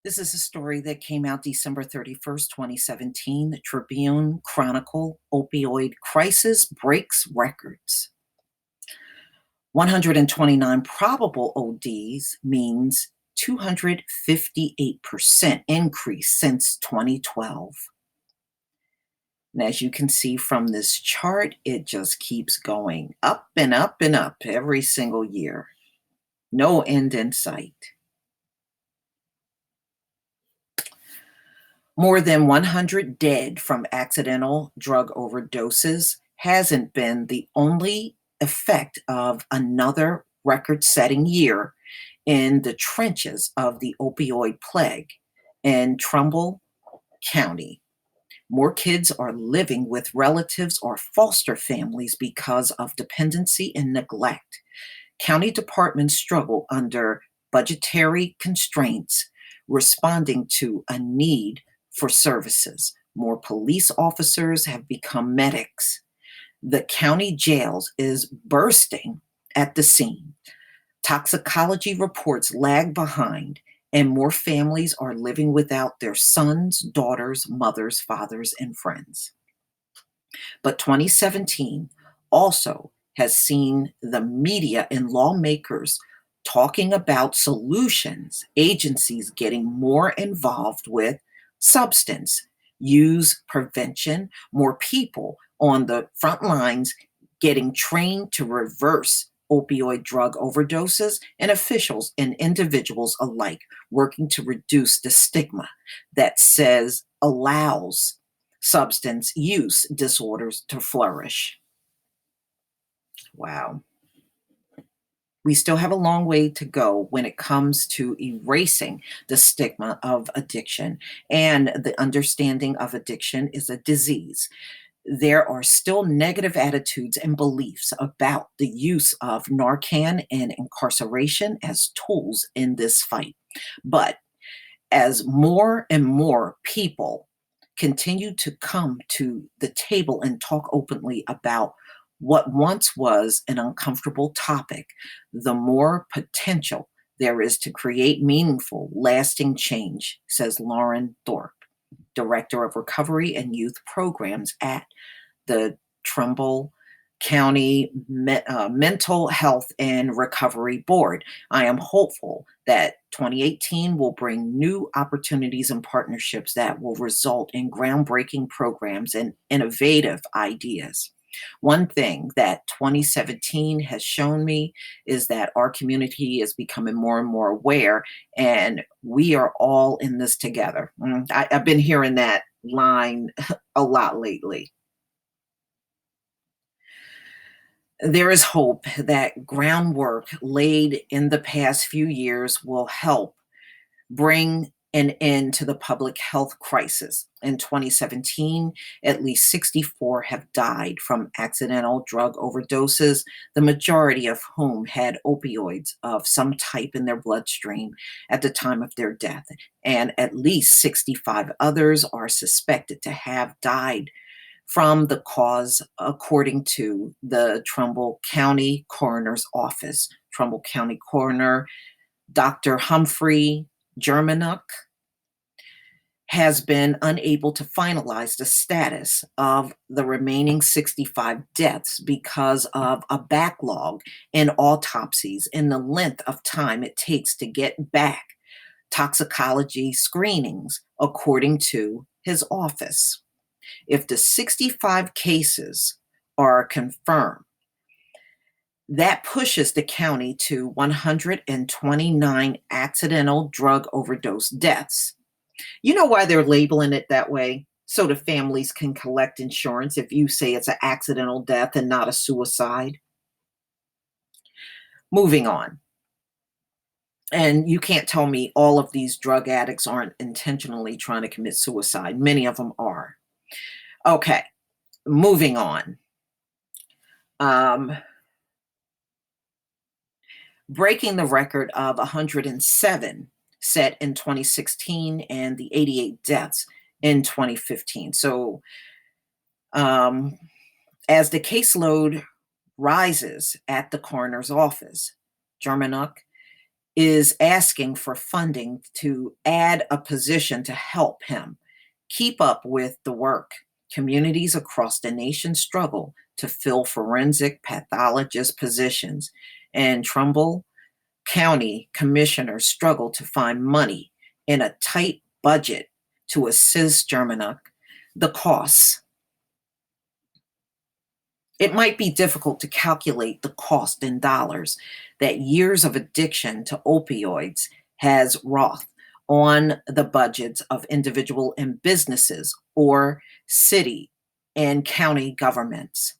This is a story that came out December 31st, 2017. The Tribune Chronicle opioid crisis breaks records. 129 probable ODs means 258% increase since 2012. And as you can see from this chart, it just keeps going up and up and up every single year. No end in sight. More than 100 dead from accidental drug overdoses hasn't been the only effect of another record-setting year in the trenches of the opioid plague in Trumball County. More kids are living with relatives or foster families because of dependency and neglect. County departments struggle under budgetary constraints, responding to a need for services. More police officers have become medics. The county jails is bursting at the seam. Toxicology reports lag behind, and more families are living without their sons, daughters, mothers, fathers, and friends. But 2017 also has seen the media and lawmakers talking about solutions, agencies getting more involved with substance use prevention, more people on the front lines getting trained to reverse opioid drug overdoses, and officials and individuals alike working to reduce the stigma that allows substance use disorders to flourish. Wow. We still have a long way to go when it comes to erasing the stigma of addiction, and the understanding of addiction is a disease. There are still negative attitudes and beliefs about the use of Narcan and incarceration as tools in this fight. But as more and more people continue to come to the table and talk openly about what once was an uncomfortable topic, the more potential there is to create meaningful, lasting change, says Lauren Thorpe, Director of Recovery and Youth Programs at the Trumball County Mental Health and Recovery Board. I am hopeful that 2018 will bring new opportunities and partnerships that will result in groundbreaking programs and innovative ideas. One thing that 2017 has shown me is that our community is becoming more and more aware, and we are all in this together. I've been hearing that line a lot lately. There is hope that groundwork laid in the past few years will help bring an end to the public health crisis. In 2017, at least 64 have died from accidental drug overdoses, the majority of whom had opioids of some type in their bloodstream at the time of their death, and at least 65 others are suspected to have died from the cause, according to the Trumbull County Coroner's Office. Trumbull County Coroner Dr. Humphrey Germanuk has been unable to finalize the status of the remaining 65 deaths because of a backlog in autopsies and the length of time it takes to get back toxicology screenings, according to his office. If the 65 cases are confirmed, that pushes the county to 129 accidental drug overdose deaths. You know why they're labeling it that way? So the families can collect insurance if you say it's an accidental death and not a suicide. Moving on. And you can't tell me all of these drug addicts aren't intentionally trying to commit suicide. Many of them are. Okay, moving on. Breaking the record of 107 set in 2016 and the 88 deaths in 2015. So as the caseload rises at the coroner's office, Germanuk is asking for funding to add a position to help him keep up with the work. Communities across the nation struggle to fill forensic pathologist positions, and Trumbull County commissioners struggle to find money in a tight budget to assist Germany the costs. It might be difficult to calculate the cost in dollars that years of addiction to opioids has wrought on the budgets of individual and businesses or city and county governments,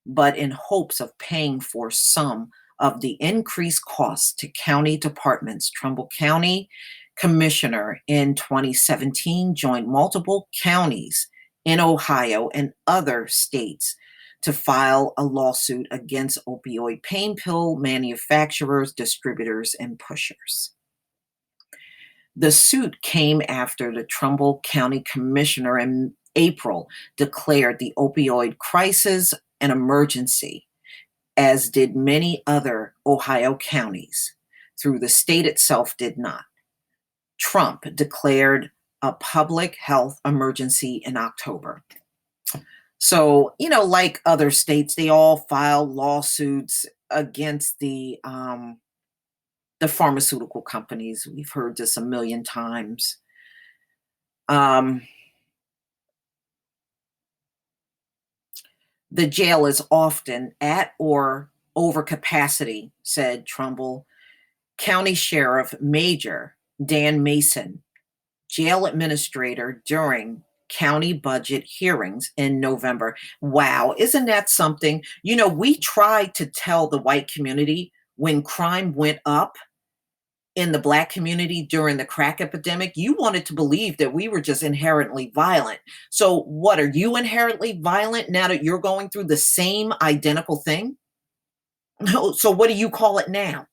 but in hopes of paying for some of the increased costs to county departments. Trumbull County Commissioner in 2017 joined multiple counties in Ohio and other states to file a lawsuit against opioid pain pill manufacturers, distributors, and pushers. The suit came after the Trumbull County Commissioner in April declared the opioid crisis an emergency, as did many other Ohio counties, though the state itself did not. Trump declared a public health emergency in October. So, like other states, they all filed lawsuits against the pharmaceutical companies. We've heard this a million times. The jail is often at or over capacity, said Trumbull County Sheriff Major Dan Mason, jail administrator during county budget hearings in November. Wow, isn't that something? We tried to tell the white community when crime went up in the Black community during the crack epidemic. You wanted to believe that we were just inherently violent. So what, are you inherently violent now that you're going through the same identical thing? No, so what do you call it now?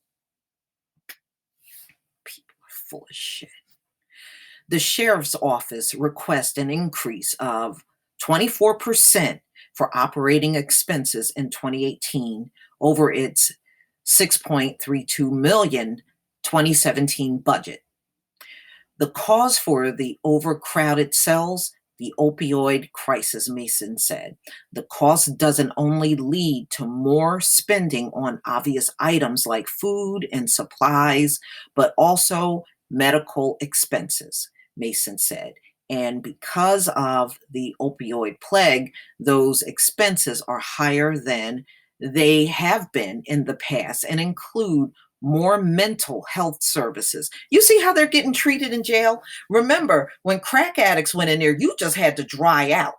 People are full of shit. The sheriff's office requests an increase of 24% for operating expenses in 2018 over its $6.32 million 2017 budget. The cause for the overcrowded cells, the opioid crisis, Mason said. The cost doesn't only lead to more spending on obvious items like food and supplies, but also medical expenses, Mason said. And because of the opioid plague, those expenses are higher than they have been in the past and include more mental health services. You see how they're getting treated in jail? Remember, when crack addicts went in there, you just had to dry out.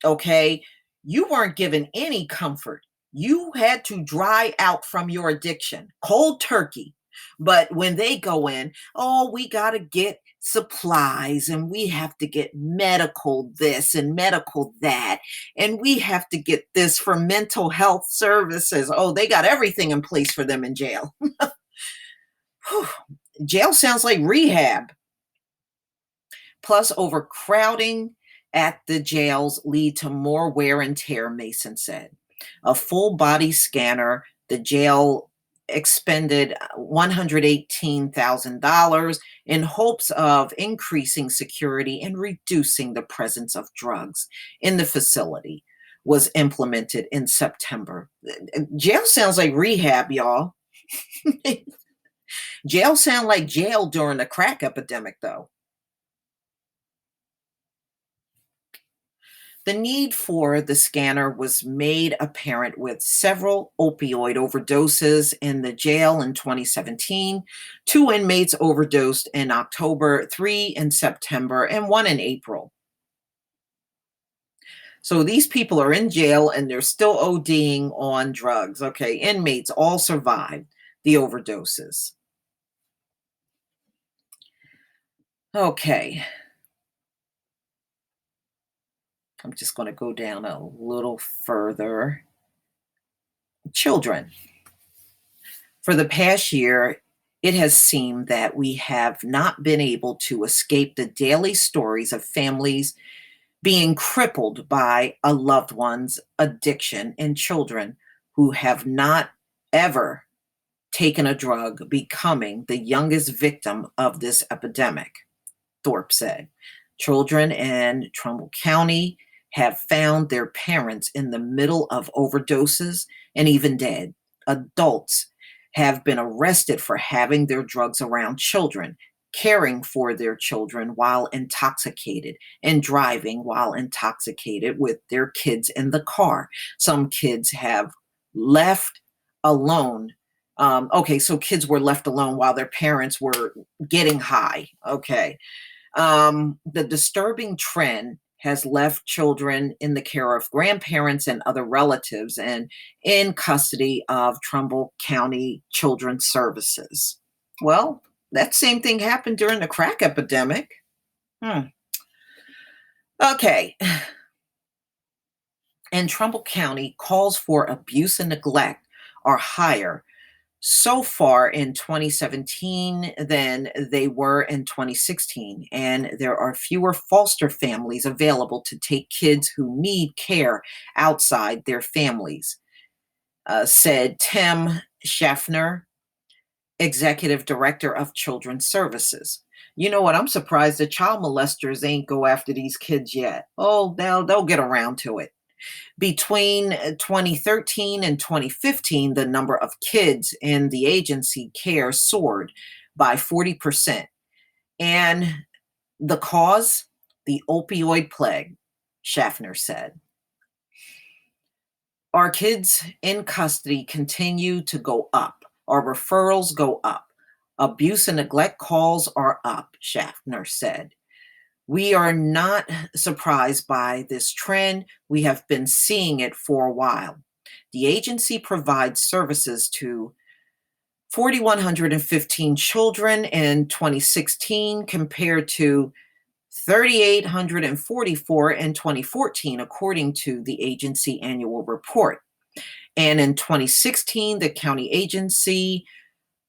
Okay? You weren't given any comfort. You had to dry out from your addiction, cold turkey. But when they go in, oh, we got to get supplies and we have to get medical this and medical that. And we have to get this for mental health services. Oh, they got everything in place for them in jail. Jail sounds like rehab. Plus, overcrowding at the jails lead to more wear and tear, Mason said. A full body scanner, the jail expended $118,000 in hopes of increasing security and reducing the presence of drugs in the facility, was implemented in September. Jail sounds like rehab, y'all. Jail sound like jail during the crack epidemic, though. The need for the scanner was made apparent with several opioid overdoses in the jail in 2017. 2 inmates overdosed in October, 3 in September, and 1 in April. So these people are in jail and they're still ODing on drugs. Okay, inmates all survived the overdoses. Okay. I'm just going to go down a little further. Children. For the past year, it has seemed that we have not been able to escape the daily stories of families being crippled by a loved one's addiction and children who have not ever taken a drug, becoming the youngest victim of this epidemic, Thorpe said. Children in Trumbull County have found their parents in the middle of overdoses and even dead. Adults have been arrested for having their drugs around children, caring for their children while intoxicated, and driving while intoxicated with their kids in the car. Some kids have left alone. Okay, so kids were left alone while their parents were getting high. Okay. The disturbing trend has left children in the care of grandparents and other relatives and in custody of Trumbull County Children's Services. Well, that same thing happened during the crack epidemic. Hmm. Okay. In Trumbull County, calls for abuse and neglect are higher so far in 2017 than they were in 2016, and there are fewer foster families available to take kids who need care outside their families, said Tim Schaffner, executive director of Children's Services. You know what? I'm surprised the child molesters ain't go after these kids yet. Oh, they'll get around to it. Between 2013 and 2015, the number of kids in the agency care soared by 40%. And the cause? The opioid plague, Schaffner said. Our kids in custody continue to go up. Our referrals go up. Abuse and neglect calls are up, Schaffner said. We are not surprised by this trend. We have been seeing it for a while. The agency provides services to 4,115 children in 2016 compared to 3,844 in 2014, according to the agency annual report. And in 2016, the county agency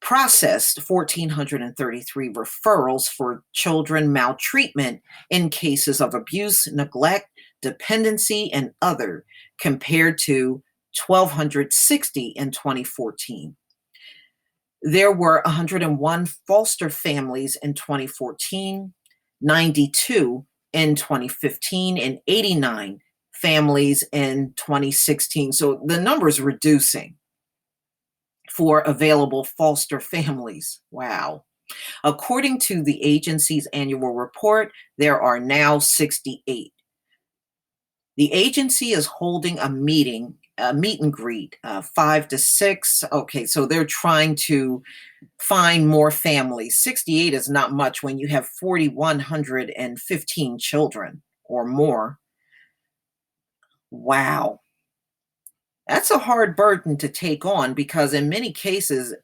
processed 1,433 referrals for children maltreatment in cases of abuse, neglect, dependency, and other, compared to 1,260 in 2014. There were 101 foster families in 2014, 92 in 2015, and 89 families in 2016. So the number is reducing for available foster families. Wow. According to the agency's annual report, there are now 68. The agency is holding a meet and greet, 5 to 6. Okay, so they're trying to find more families. 68 is not much when you have 4,115 children or more. Wow. That's a hard burden to take on because in many cases,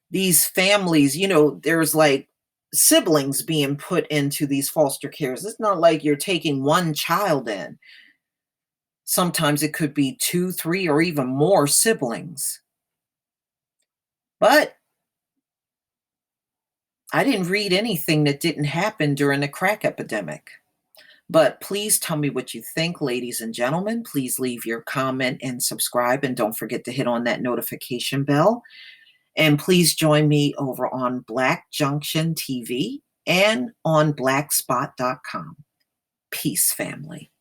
these families, there's like siblings being put into these foster cares. It's not like you're taking one child in. Sometimes it could be 2, 3, or even more siblings. But I didn't read anything that didn't happen during the crack epidemic. But please tell me what you think, ladies and gentlemen. Please leave your comment and subscribe. And don't forget to hit on that notification bell. And please join me over on Black Junction TV and on blackspot.com. Peace, family.